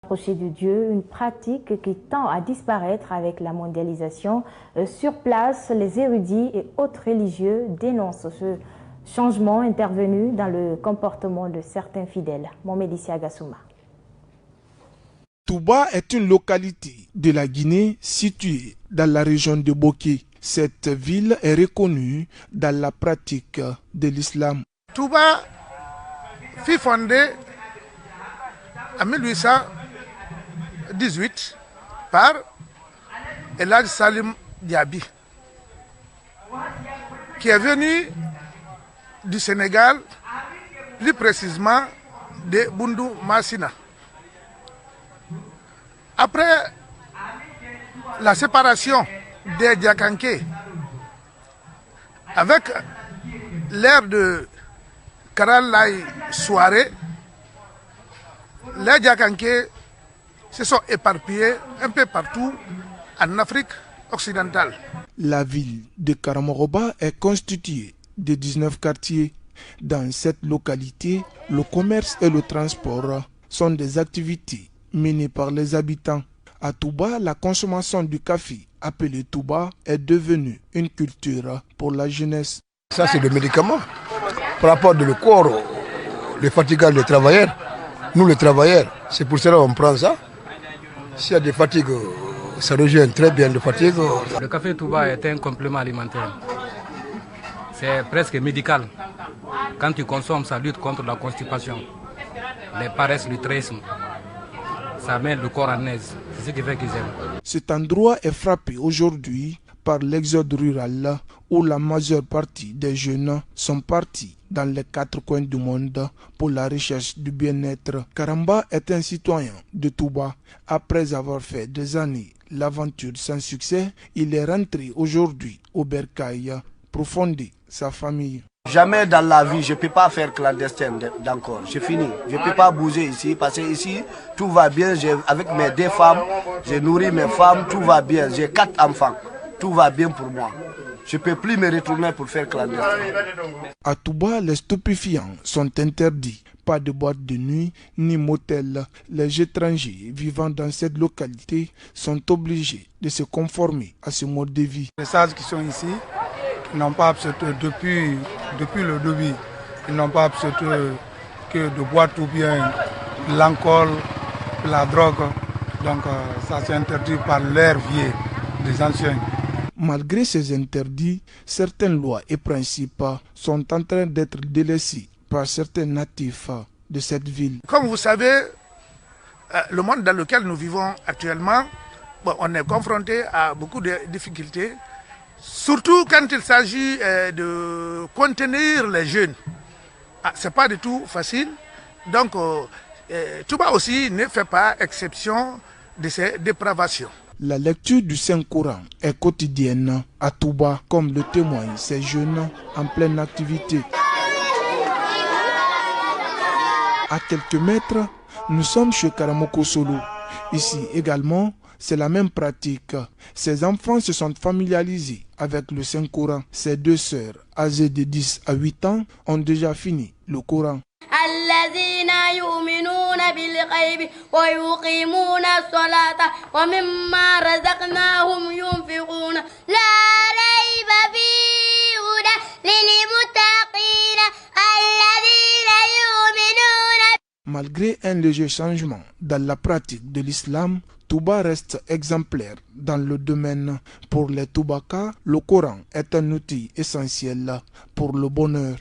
Approcher de Dieu, une pratique qui tend à disparaître avec la mondialisation. Sur place, les érudits et autres religieux dénoncent ce changement intervenu dans le comportement de certains fidèles. Momédicia Gassouma. Touba est une localité de la Guinée située dans la région de Boké. Cette ville est reconnue dans la pratique de l'islam. Touba fut fondée en 1818 par El Hadj Salim Diaby, qui est venu du Sénégal, plus précisément de Bundu Massina. Après la séparation des Diakanké, avec l'ère de Karalai Souaré, les Diakanké se sont éparpillés un peu partout en Afrique occidentale. La ville de Karamoroba est constituée de 19 quartiers. Dans cette localité, le commerce et le transport sont des activités menées par les habitants. À Touba, la consommation du café, appelé Touba, est devenue une culture pour la jeunesse. Ça, c'est le médicament. Par rapport au corps, les fatigants, les travailleurs, nous les travailleurs, c'est pour cela qu'on prend ça. S'il y a des fatigues, ça revient très bien de fatigue. Le café Touba est un complément alimentaire. C'est presque médical. Quand tu consommes, ça lutte contre la constipation, les paresses, le tréisme. Ça met le corps en aise. C'est ce qui fait qu'ils aiment. Cet endroit est frappé aujourd'hui par l'exode rural où la majeure partie des jeunes sont partis dans les 4 coins du monde pour la recherche du bien-être. Karamba est un citoyen de Touba. Après avoir fait des années l'aventure sans succès, il est rentré aujourd'hui au Bercail pour fonder sa famille. Jamais dans la vie, je ne peux pas faire clandestin d'encore. C'est fini. Je ne peux pas bouger ici parce que ici, tout va bien. Avec mes 2 femmes, j'ai nourri mes femmes, tout va bien. J'ai 4 enfants. Tout va bien pour moi. Je ne peux plus me retourner pour faire clandestin. À Touba, les stupéfiants sont interdits. Pas de boîte de nuit ni motel. Les étrangers vivant dans cette localité sont obligés de se conformer à ce mode de vie. Les sages qui sont ici n'ont pas accepté depuis le début. Ils n'ont pas accepté que de boire tout bien l'alcool, la drogue. Donc ça c'est interdit par l'air vieux des anciens. Malgré ces interdits, certaines lois et principes sont en train d'être délaissés par certains natifs de cette ville. Comme vous savez, le monde dans lequel nous vivons actuellement, on est confronté à beaucoup de difficultés, surtout quand il s'agit de contenir les jeunes. Ce n'est pas du tout facile. Donc, Touba aussi ne fait pas exception de ces dépravations. La lecture du Saint-Coran est quotidienne à Touba, comme le témoignent ces jeunes en pleine activité. À quelques mètres, nous sommes chez Karamoko Solo. Ici également, c'est la même pratique. Ces enfants se sont familiarisés avec le Saint-Coran. Ces 2 sœurs, âgées de 10 à 8 ans, ont déjà fini le Coran. Malgré un léger changement dans la pratique de l'islam, Touba reste exemplaire dans le domaine. Pour les Toubacas, le Coran est un outil essentiel pour le bonheur.